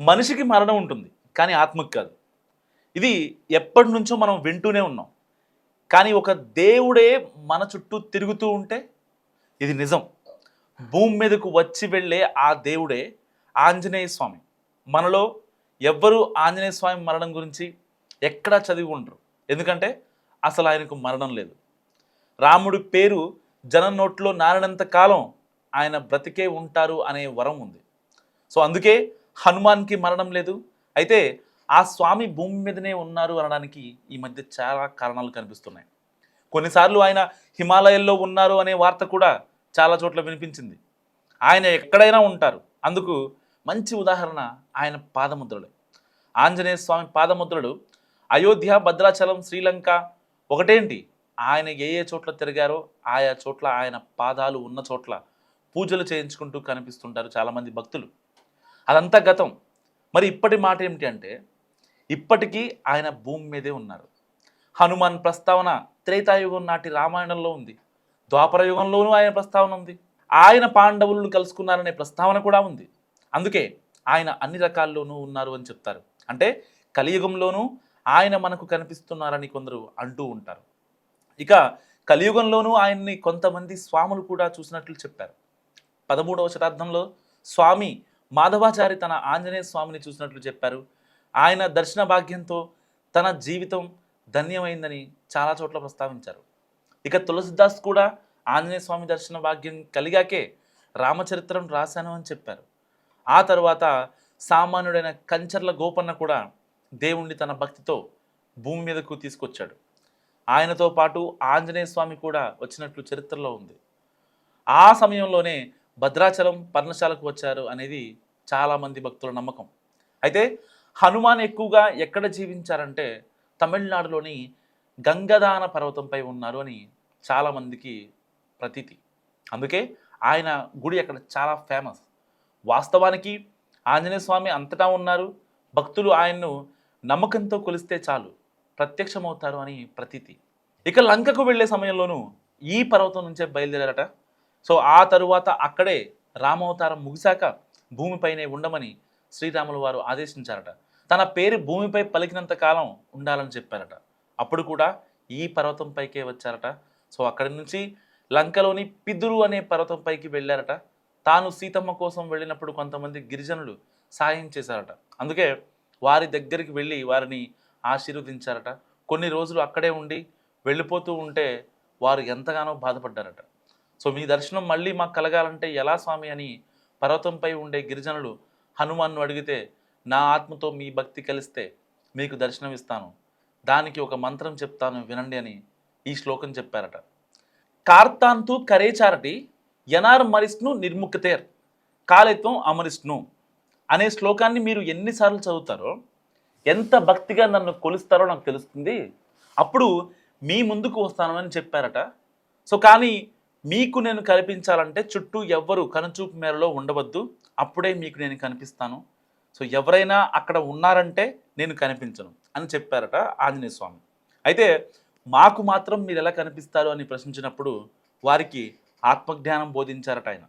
మనిషికి మరణం ఉంటుంది, కానీ ఆత్మకి కాదు. ఇది ఎప్పటినుంచో మనం వింటూనే ఉన్నాం. కానీ ఒక దేవుడే మన చుట్టూ తిరుగుతూ ఉంటే ఇది నిజం. భూమి మీదకు వచ్చి వెళ్ళే ఆ దేవుడే ఆంజనేయ స్వామి. మనలో ఎవ్వరూ ఆంజనేయ స్వామి మరణం గురించి ఎక్కడా చదివి ఉండరు. ఎందుకంటే అసలు ఆయనకు మరణం లేదు. రాముడి పేరు జనం నోట్లో నారినంత కాలం ఆయన బ్రతికే ఉంటారు అనే వరం ఉంది. సో అందుకే హనుమాన్కి మరణం లేదు. అయితే ఆ స్వామి భూమి మీదనే ఉన్నారు అనడానికి ఈ మధ్య చాలా కారణాలు కనిపిస్తున్నాయి. కొన్నిసార్లు ఆయన హిమాలయాల్లో ఉన్నారు అనే వార్త కూడా చాలా చోట్ల వినిపించింది. ఆయన ఎక్కడైనా ఉంటారు. అందుకు మంచి ఉదాహరణ ఆయన పాదముద్రలే. ఆంజనేయ స్వామి పాదముద్రలు అయోధ్య, భద్రాచలం, శ్రీలంక ఒకటేంటి, ఆయన ఏ ఏ చోట్ల తిరిగారో ఆయా చోట్ల ఆయన పాదాలు ఉన్న చోట్ల పూజలు చేయించుకుంటూ కనిపిస్తుంటారు చాలామంది భక్తులు. అదంతా గతం. మరి ఇప్పటి మాట ఏమిటి అంటే, ఇప్పటికీ ఆయన భూమి మీదే ఉన్నారు. హనుమాన్ ప్రస్తావన త్రేతాయుగం నాటి రామాయణంలో ఉంది. ద్వాపర యుగంలోనూ ఆయన ప్రస్తావన ఉంది. ఆయన పాండవులను కలుసుకున్నారనే ప్రస్తావన కూడా ఉంది. అందుకే ఆయన అన్ని రకాల్లోనూ ఉన్నారు అని చెప్తారు. అంటే కలియుగంలోనూ ఆయన మనకు కనిపిస్తున్నారని కొందరు అంటూ ఉంటారు. ఇక కలియుగంలోనూ ఆయన్ని కొంతమంది స్వాములు కూడా చూసినట్లు చెప్పారు. 13వ శతాబ్దంలో స్వామి మాధవాచారి తన ఆంజనేయ స్వామిని చూసినట్లు చెప్పారు. ఆయన దర్శన భాగ్యంతో తన జీవితం ధన్యమైందని చాలా చోట్ల ప్రస్తావించారు. ఇక తులసిదాస్ కూడా ఆంజనేయ స్వామి దర్శన భాగ్యం కలిగాకే రామచరిత్రం రాశాను అని చెప్పారు. ఆ తర్వాత సామాన్యుడైన కంచర్ల గోపన్న కూడా దేవుణ్ణి తన భక్తితో భూమి మీదకు తీసుకొచ్చాడు. ఆయనతో పాటు ఆంజనేయ స్వామి కూడా వచ్చినట్లు చరిత్రలో ఉంది. ఆ సమయంలోనే భద్రాచలం, పర్ణశాలకు వచ్చారు అనేది చాలామంది భక్తుల నమ్మకం. అయితే హనుమాన్ ఎక్కువగా ఎక్కడ జీవించారంటే తమిళనాడులోని గంగదాన పర్వతంపై ఉన్నారు అని చాలామందికి ప్రతీతి. అందుకే ఆయన గుడి అక్కడ చాలా ఫేమస్. వాస్తవానికి ఆంజనేయ స్వామి అంతటా ఉన్నారు. భక్తులు ఆయన్ను నమ్మకంతో కొలిస్తే చాలు ప్రత్యక్షమవుతారు అని ప్రతీతి. ఇక లంకకు వెళ్ళే సమయంలోనూ ఈ పర్వతం నుంచే బయలుదేరారట. సో ఆ తరువాత అక్కడే రామావతారం ముగిశాక భూమిపైనే ఉండమని శ్రీరాములు వారు ఆదేశించారట. తన పేరు భూమిపై పలికినంత కాలం ఉండాలని చెప్పారట. అప్పుడు కూడా ఈ పర్వతంపైకే వచ్చారట. సో అక్కడి నుంచి లంకలోని పిదురు అనే పర్వతంపైకి వెళ్ళారట. తాను సీతమ్మ కోసం వెళ్ళినప్పుడు కొంతమంది గిరిజనులు సాయం చేశారట. అందుకే వారి దగ్గరికి వెళ్ళి వారిని ఆశీర్వదించారట. కొన్ని రోజులు అక్కడే ఉండి వెళ్ళిపోతూ ఉంటే వారు ఎంతగానో బాధపడ్డారట. సో మీ దర్శనం మళ్ళీ మాకు కలగాలంటే ఎలా స్వామి అని పర్వతంపై ఉండే గిరిజనులు హనుమాన్ను అడిగితే, నా ఆత్మతో మీ భక్తి కలిస్తే మీకు దర్శనం ఇస్తాను, దానికి ఒక మంత్రం చెప్తాను వినండి అని ఈ శ్లోకం చెప్పారట. కార్తాంతు కరేచారటి యనార్ మరిస్ను నిర్ముక్తేర్ కాళిత్వం అమరిస్ను అనే శ్లోకాన్ని మీరు ఎన్నిసార్లు చదువుతారో, ఎంత భక్తిగా నన్ను కొలుస్తారో నాకు తెలుస్తుంది. అప్పుడు మీ ముందుకు వస్తాను అని చెప్పారట. సో కానీ మీకు నేను కనిపించాలంటే చుట్టూ ఎవ్వరు కనుచూపు మేరలో ఉండవద్దు, అప్పుడే మీకు నేను కనిపిస్తాను. సో ఎవరైనా అక్కడ ఉన్నారంటే నేను కనిపించను అని చెప్పారట ఆంజనేయ స్వామి. అయితే మాకు మాత్రం మీరు ఎలా కనిపిస్తారు అని ప్రశ్నించినప్పుడు వారికి ఆత్మజ్ఞానం బోధించారట ఆయన.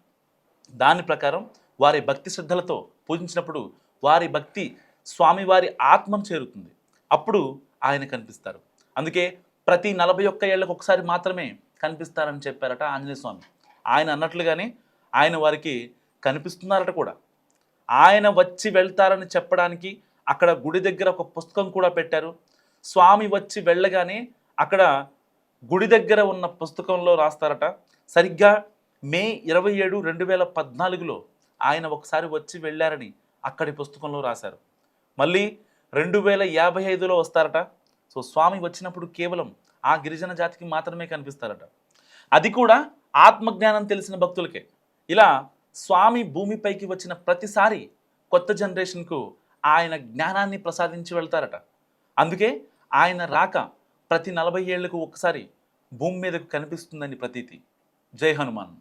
దాని ప్రకారం వారి భక్తి శ్రద్ధలతో పూజించినప్పుడు వారి భక్తి స్వామివారి ఆత్మను చేరుతుంది. అప్పుడు ఆయన కనిపిస్తారు. అందుకే ప్రతి 41 ఏళ్ళకు ఒకసారి మాత్రమే కనిపిస్తారని చెప్పారట ఆంజనేయ స్వామి. ఆయన అన్నట్లుగానే ఆయన వారికి కనిపిస్తున్నారట కూడా. ఆయన వచ్చి వెళ్తారని చెప్పడానికి అక్కడ గుడి దగ్గర ఒక పుస్తకం కూడా పెట్టారు. స్వామి వచ్చి వెళ్ళగానే అక్కడ గుడి దగ్గర ఉన్న పుస్తకంలో రాస్తారట, సరిగ్గా మే 27, 2014లో ఆయన ఒకసారి వచ్చి వెళ్ళారని అక్కడి పుస్తకంలో రాశారు. మళ్ళీ 2055లో వస్తారట. సో స్వామి వచ్చినప్పుడు కేవలం ఆ గిరిజన జాతికి మాత్రమే కనిపిస్తారట. అది కూడా ఆత్మజ్ఞానం తెలిసిన భక్తులకే. ఇలా స్వామి భూమిపైకి వచ్చిన ప్రతిసారి కొత్త జనరేషన్కు ఆయన జ్ఞానాన్ని ప్రసాదించి వెళ్తారట. అందుకే ఆయన రాక ప్రతి 40 ఏళ్లకు ఒకసారి భూమి మీదకు కనిపిస్తుందని ప్రతీతి. జై హనుమాన్.